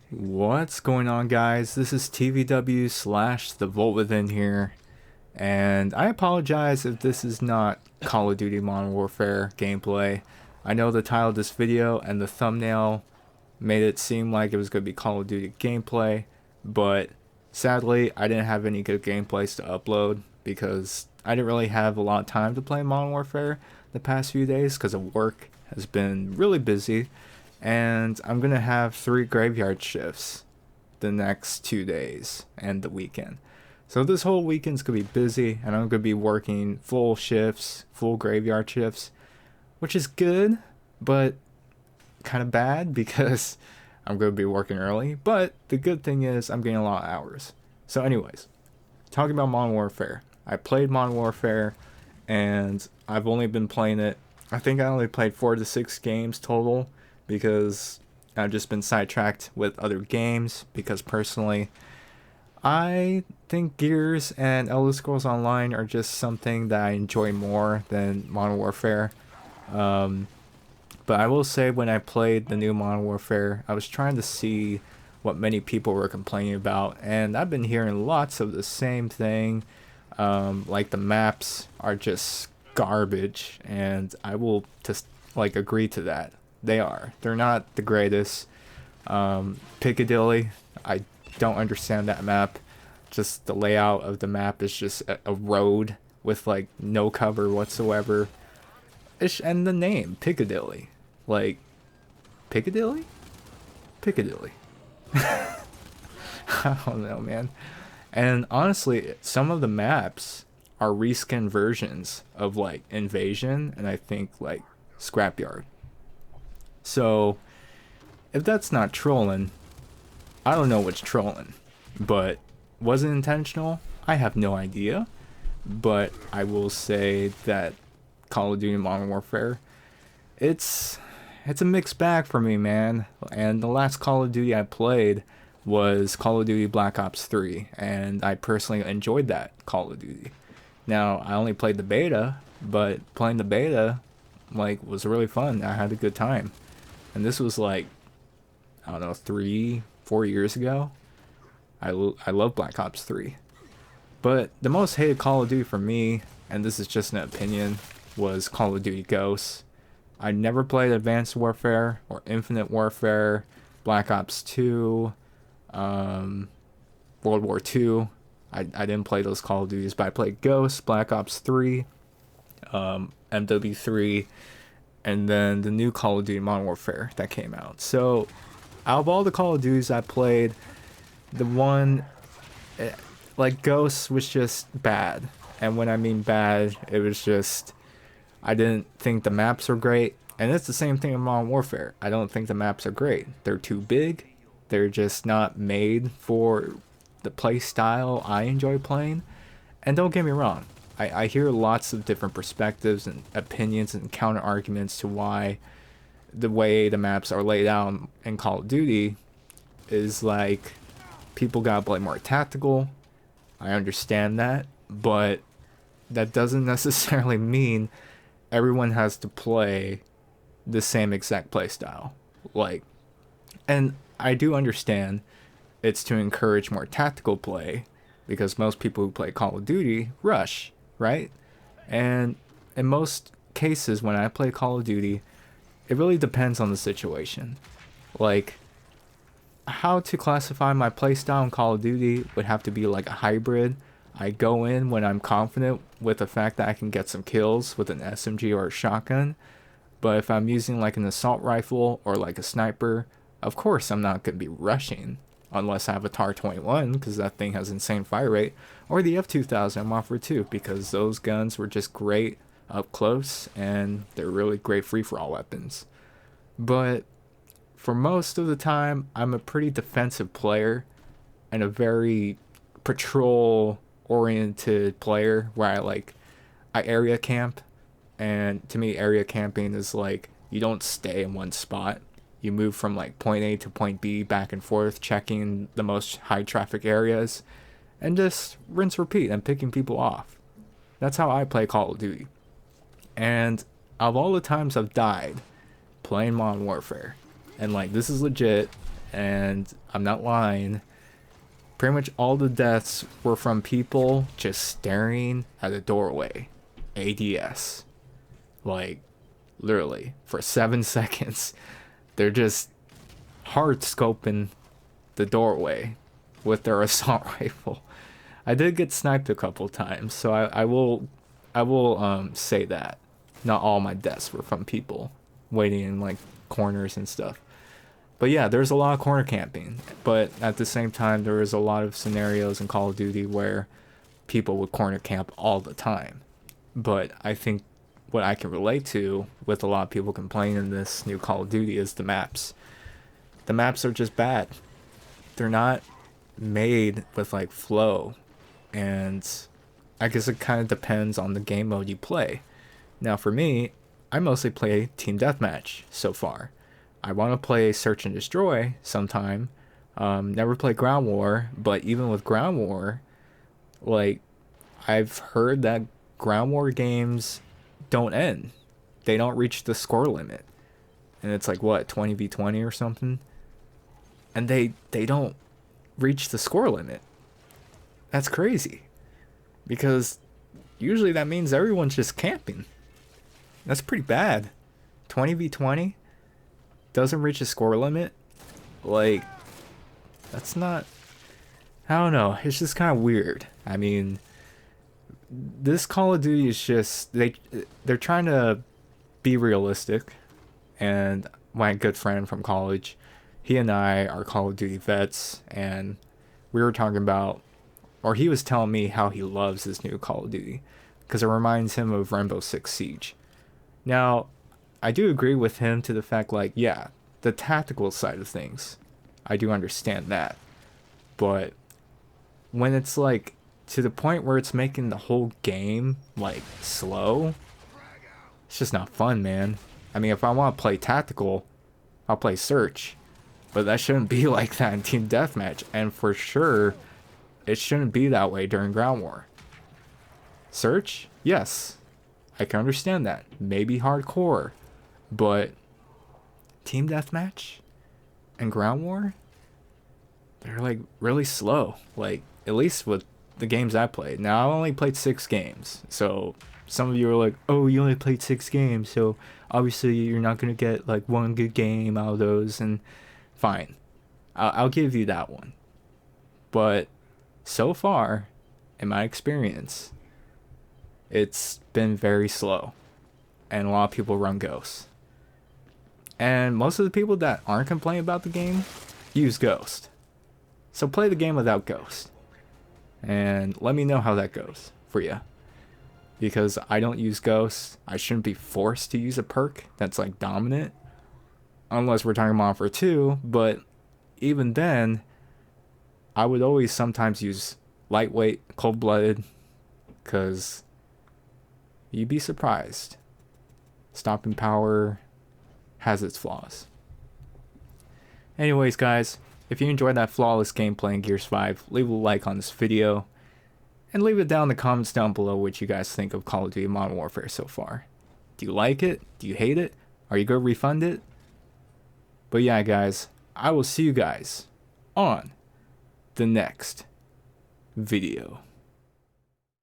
What's going on, guys? This is TVW slash TheVoltWithin here, and I apologize if this is not Call of Duty Modern Warfare gameplay. I know the title of this video and the thumbnail made it seem like it was going to be Call of Duty gameplay, but sadly, I didn't have any good gameplays to upload because I didn't really have a lot of time to play Modern Warfare the past few days because of work has been really busy, and I'm gonna have 3 graveyard shifts the next 2 days and the weekend. So this whole weekend's gonna be busy, and I'm gonna be working full shifts, full graveyard shifts, which is good, but kind of bad because I'm gonna be working early. But the good thing is I'm getting a lot of hours. So, anyways, talking about Modern Warfare, I played Modern Warfare, and I've only been playing it. I think I only played 4 to 6 games total because I've just been sidetracked with other games. Because personally, I think Gears and Elder Scrolls Online are just something that I enjoy more than Modern Warfare. Um, but I will say, when I played the new Modern Warfare, I was trying to see what many people were complaining about, and I've been hearing lots of the same thing. Like the maps are just garbage, and I will just like agree to that. They are. They're not the greatest. Piccadilly, I don't understand that map. Just the layout of the map is just a road with like no cover whatsoever. And the name Piccadilly, like Piccadilly, Piccadilly. I don't know, man. And honestly, some of the maps are reskin versions of like Invasion and I think like Scrapyard. So if that's not trolling, I don't know what's trolling. But was it intentional? I have no idea. But I will say that Call of Duty Modern Warfare, it's it's a mixed bag for me, man. And the last Call of Duty I played was Call of Duty Black Ops 3, and I personally enjoyed that Call of Duty. Now, I only played the beta, but playing the beta like was really fun. I had a good time. And this was like, I don't know, 3 4 years ago. I love Black Ops 3. But the most hated Call of Duty for me, and this is just an opinion, was Call of Duty Ghosts. I never played Advanced Warfare or Infinite Warfare, Black Ops 2, World War 2. I didn't play those Call of Duties, but I played Ghosts, Black Ops 3, MW3, and then the new Call of Duty Modern Warfare that came out. So, out of all the Call of Duties I played, the one, like Ghosts, was just bad. And when I mean bad, it was just, I didn't think the maps were great. And it's the same thing in Modern Warfare. I don't think the maps are great. They're too big. They're just not made for the play style I enjoy playing. And don't get me wrong, I hear lots of different perspectives and opinions and counter arguments to why the way the maps are laid out in Call of Duty is like, people gotta play more tactical. I understand that, but that doesn't necessarily mean everyone has to play the same exact play style. Like, and I do understand it's to encourage more tactical play because most people who play Call of Duty rush, right? And in most cases, when I play Call of Duty, it really depends on the situation. Like, how to classify my playstyle in Call of Duty would have to be like a hybrid. I go in when I'm confident with the fact that I can get some kills with an SMG or a shotgun. But if I'm using like an assault rifle or like a sniper, of course I'm not going to be rushing unless I have a TAR-21 because that thing has insane fire rate, or the F2000 I'm offered too because those guns were just great up close and they're really great free-for-all weapons. But for most of the time, I'm a pretty defensive player and a very patrol oriented player where I area camp. And to me, area camping is like, you don't stay in one spot. You move from like point A to point B back and forth, checking the most high traffic areas and just rinse repeat and picking people off. That's how I play Call of Duty. And of all the times I've died playing Modern Warfare, and like, this is legit, and I'm not lying. Pretty much all the deaths were from people just staring at a doorway. ADS. Like, literally, for 7 seconds, they're just hard scoping the doorway with their assault rifle. I did get sniped a couple times, so I will say that not all my deaths were from people waiting in like corners and stuff. But yeah, there's a lot of corner camping, but at the same time there is a lot of scenarios in Call of Duty where people would corner camp all the time. But I think what I can relate to with a lot of people complaining in this new Call of Duty is the maps. The maps are just bad. They're not made with like flow, and I guess it kind of depends on the game mode you play. Now for me, I mostly play Team Deathmatch so far. I want to play Search and Destroy sometime. Never played Ground War, but even with Ground War, like, I've heard that Ground War games don't end. They don't reach the score limit. And it's like, what, 20v20 or something? And they don't reach the score limit. That's crazy. Because usually that means everyone's just camping. That's pretty bad. 20v20 doesn't reach a score limit. Like, that's not... I don't know. It's just kind of weird. I mean, this Call of Duty is just... They're trying to be realistic. And my good friend from college, he and I are Call of Duty vets. And we were talking about... Or he was telling me how he loves this new Call of Duty. Because it reminds him of Rainbow Six Siege. Now, I do agree with him to the fact, like, yeah, the tactical side of things, I do understand that. But when it's, like, to the point where it's making the whole game, like, slow, it's just not fun, man. I mean, if I want to play tactical, I'll play Search. But that shouldn't be like that in Team Deathmatch. And for sure, it shouldn't be that way during Ground War. Search? Yes. I can understand that. Maybe hardcore. But Team Deathmatch and Ground War, they're like really slow. Like, at least with the games I played. Now, I only played 6 games. So some of you are like, oh, you only played 6 games. So obviously you're not going to get like one good game out of those. And fine. I'll give you that one. But so far, in my experience, it's been very slow. And a lot of people run Ghost. And most of the people that aren't complaining about the game use Ghost. So play the game without Ghost. And let me know how that goes for you. Because I don't use Ghost. I shouldn't be forced to use a perk that's like dominant. Unless we're talking Modern Warfare 2. But even then, I would always sometimes use lightweight, cold-blooded. Because you'd be surprised. Stopping power has its flaws. Anyways, guys, if you enjoyed that flawless gameplay in Gears 5, leave a like on this video. And leave it down in the comments down below what you guys think of Call of Duty Modern Warfare so far. Do you like it? Do you hate it? Are you going to refund it? But yeah, guys, I will see you guys on the next video.